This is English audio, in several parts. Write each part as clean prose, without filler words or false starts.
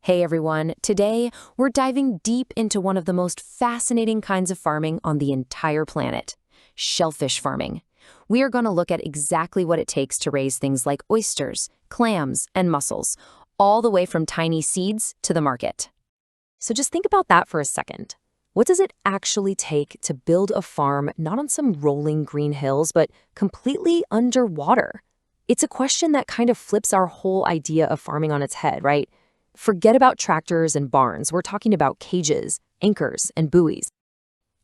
Hey everyone, today we're diving deep into one of the most fascinating kinds of farming on the entire planet, shellfish farming. We are going to look at exactly what it takes to raise things like oysters, clams, and mussels, all the way from tiny seeds to the market. So just think about that for a second. What does it actually take to build a farm not on some rolling green hills, but completely underwater? It's a question that kind of flips our whole idea of farming on its head, right? Forget about tractors and barns. We're talking about cages, anchors, and buoys.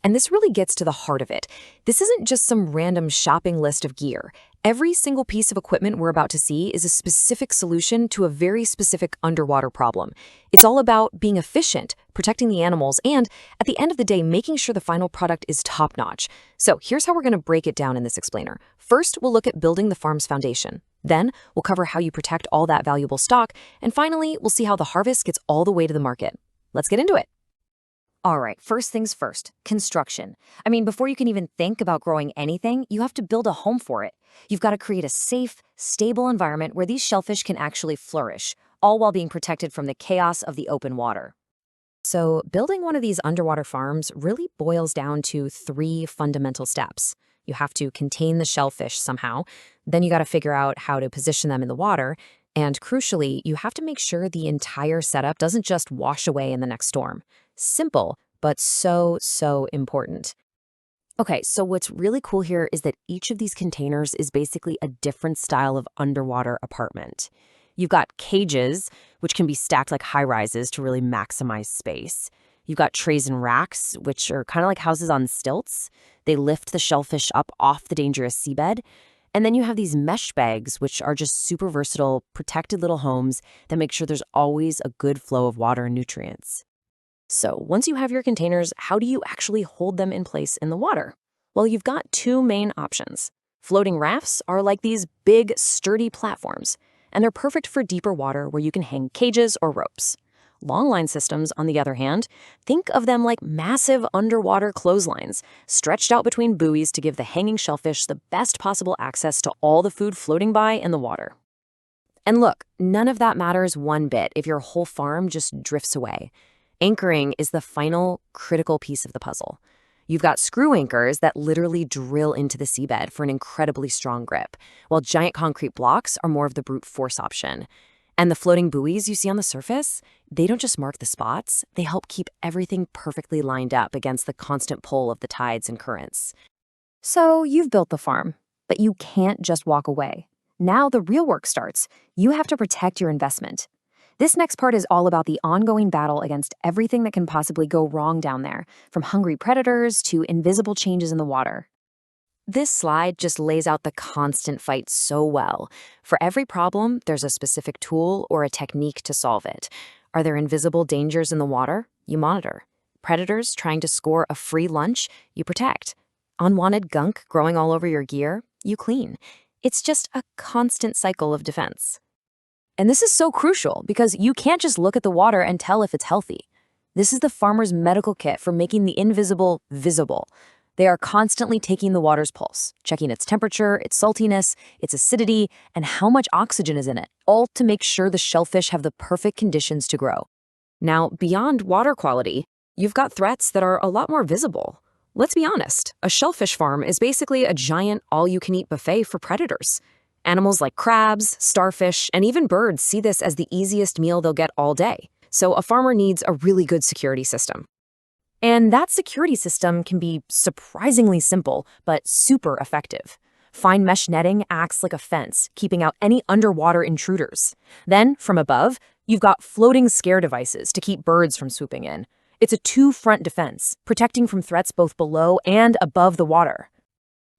And this really gets to the heart of it. This isn't just some random shopping list of gear. Every single piece of equipment we're about to see is a specific solution to a very specific underwater problem. It's all about being efficient, protecting the animals, and at the end of the day, making sure the final product is top-notch. So here's how we're going to break it down in this explainer. First, we'll look at building the farm's foundation. Then, we'll cover how you protect all that valuable stock. And finally, we'll see how the harvest gets all the way to the market. Let's get into it. All right, first things first, construction. Before you can even think about growing anything, you have to build a home for it. You've got to create a safe, stable environment where these shellfish can actually flourish, all while being protected from the chaos of the open water. So, building one of these underwater farms really boils down to three fundamental steps. You have to contain the shellfish somehow, then you got to figure out how to position them in the water, and crucially, you have to make sure the entire setup doesn't just wash away in the next storm. Simple, but so important. Okay, so what's really cool here is that each of these containers is basically a different style of underwater apartment. You've got cages, which can be stacked like high-rises to really maximize space. You've got trays and racks, which are kind of like houses on stilts. They lift the shellfish up off the dangerous seabed. And then you have these mesh bags, which are just super versatile, protected little homes that make sure there's always a good flow of water and nutrients. So once you have your containers, how do you actually hold them in place in the water? Well, you've got two main options. Floating rafts are like these big, sturdy platforms, and they're perfect for deeper water where you can hang cages or ropes. Longline systems, on the other hand, think of them like massive underwater clotheslines, stretched out between buoys to give the hanging shellfish the best possible access to all the food floating by in the water. And look, none of that matters one bit if your whole farm just drifts away. Anchoring is the final critical piece of the puzzle. You've got screw anchors that literally drill into the seabed for an incredibly strong grip, while giant concrete blocks are more of the brute force option. And the floating buoys you see on the surface, they don't just mark the spots, they help keep everything perfectly lined up against the constant pull of the tides and currents. So you've built the farm, but you can't just walk away. Now the real work starts. You have to protect your investment. This next part is all about the ongoing battle against everything that can possibly go wrong down there, from hungry predators to invisible changes in the water. This slide just lays out the constant fight so well. For every problem, there's a specific tool or a technique to solve it. Are there invisible dangers in the water? You monitor. Predators trying to score a free lunch? You protect. Unwanted gunk growing all over your gear? You clean. It's just a constant cycle of defense. And this is so crucial because you can't just look at the water and tell if it's healthy. This is the farmer's medical kit for making the invisible visible. They are constantly taking the water's pulse, checking its temperature, its saltiness, its acidity, and how much oxygen is in it, all to make sure the shellfish have the perfect conditions to grow. Now, beyond water quality, you've got threats that are a lot more visible. Let's be honest, a shellfish farm is basically a giant all-you-can-eat buffet for predators. Animals like crabs, starfish, and even birds see this as the easiest meal they'll get all day. So a farmer needs a really good security system. And that security system can be surprisingly simple, but super effective. Fine mesh netting acts like a fence, keeping out any underwater intruders. Then, from above, you've got floating scare devices to keep birds from swooping in. It's a two-front defense, protecting from threats both below and above the water.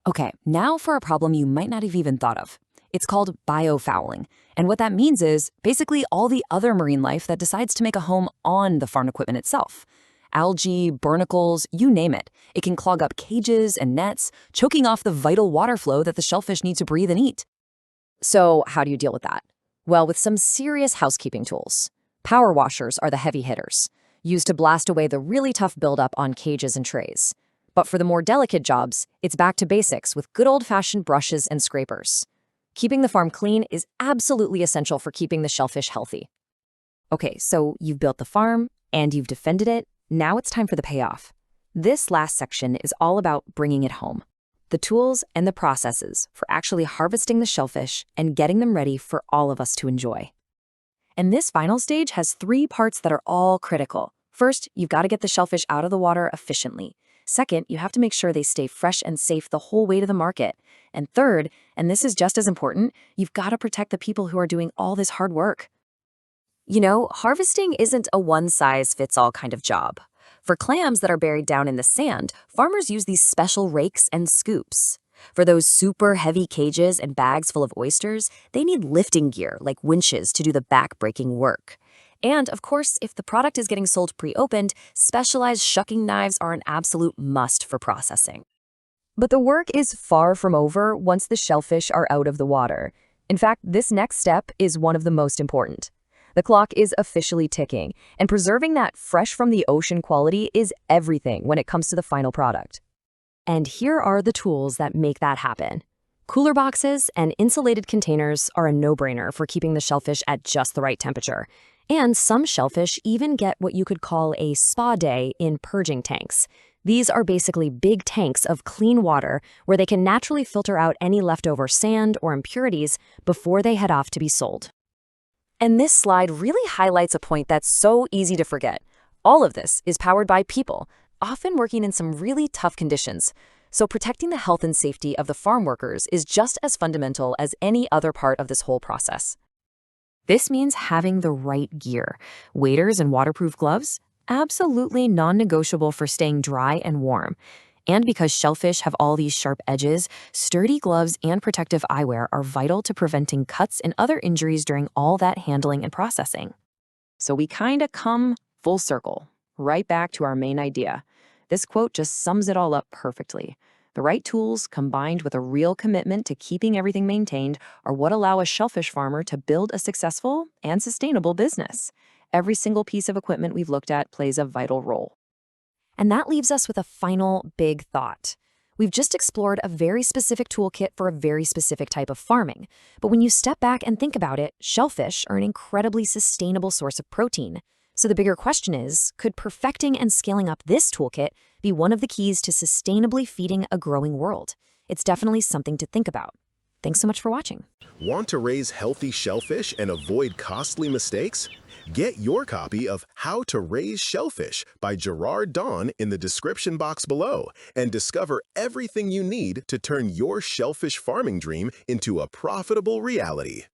Okay, now for a problem you might not have even thought of. It's called biofouling, and what that means is basically all the other marine life that decides to make a home on the farm equipment itself. Algae, barnacles, you name it. It can clog up cages and nets, choking off the vital water flow that the shellfish need to breathe and eat. So how do you deal with that? Well, with some serious housekeeping tools. Power washers are the heavy hitters, used to blast away the really tough buildup on cages and trays. But for the more delicate jobs, it's back to basics with good old-fashioned brushes and scrapers. Keeping the farm clean is absolutely essential for keeping the shellfish healthy. Okay, so you've built the farm and you've defended it. Now it's time for the payoff. This last section is all about bringing it home. The tools and the processes for actually harvesting the shellfish and getting them ready for all of us to enjoy. And this final stage has 3 parts that are all critical. First, you've got to get the shellfish out of the water efficiently. Second, you have to make sure they stay fresh and safe the whole way to the market. And third, and this is just as important, you've got to protect the people who are doing all this hard work. You know, harvesting isn't a one-size-fits-all kind of job. For clams that are buried down in the sand, farmers use these special rakes and scoops. For those super heavy cages and bags full of oysters, they need lifting gear like winches to do the back-breaking work. And, of course, if the product is getting sold pre-opened, specialized shucking knives are an absolute must for processing. But the work is far from over once the shellfish are out of the water. In fact, this next step is one of the most important. The clock is officially ticking, and preserving that fresh from the ocean quality is everything when it comes to the final product. And here are the tools that make that happen. Cooler boxes and insulated containers are a no-brainer for keeping the shellfish at just the right temperature. And some shellfish even get what you could call a spa day in purging tanks. These are basically big tanks of clean water where they can naturally filter out any leftover sand or impurities before they head off to be sold. And this slide really highlights a point that's so easy to forget. All of this is powered by people, often working in some really tough conditions. So protecting the health and safety of the farm workers is just as fundamental as any other part of this whole process. This means having the right gear. Waders and waterproof gloves, absolutely non-negotiable for staying dry and warm. And because shellfish have all these sharp edges, sturdy gloves and protective eyewear are vital to preventing cuts and other injuries during all that handling and processing. So we kinda come full circle, right back to our main idea. This quote just sums it all up perfectly. The right tools, combined with a real commitment to keeping everything maintained, are what allow a shellfish farmer to build a successful and sustainable business. Every single piece of equipment we've looked at plays a vital role. And that leaves us with a final big thought. We've just explored a very specific toolkit for a very specific type of farming. But when you step back and think about it, shellfish are an incredibly sustainable source of protein. So the bigger question is, could perfecting and scaling up this toolkit be one of the keys to sustainably feeding a growing world? It's definitely something to think about. Thanks so much for watching. Want to raise healthy shellfish and avoid costly mistakes? Get your copy of How to Raise Shellfish by Gerard Dawn in the description box below and discover everything you need to turn your shellfish farming dream into a profitable reality.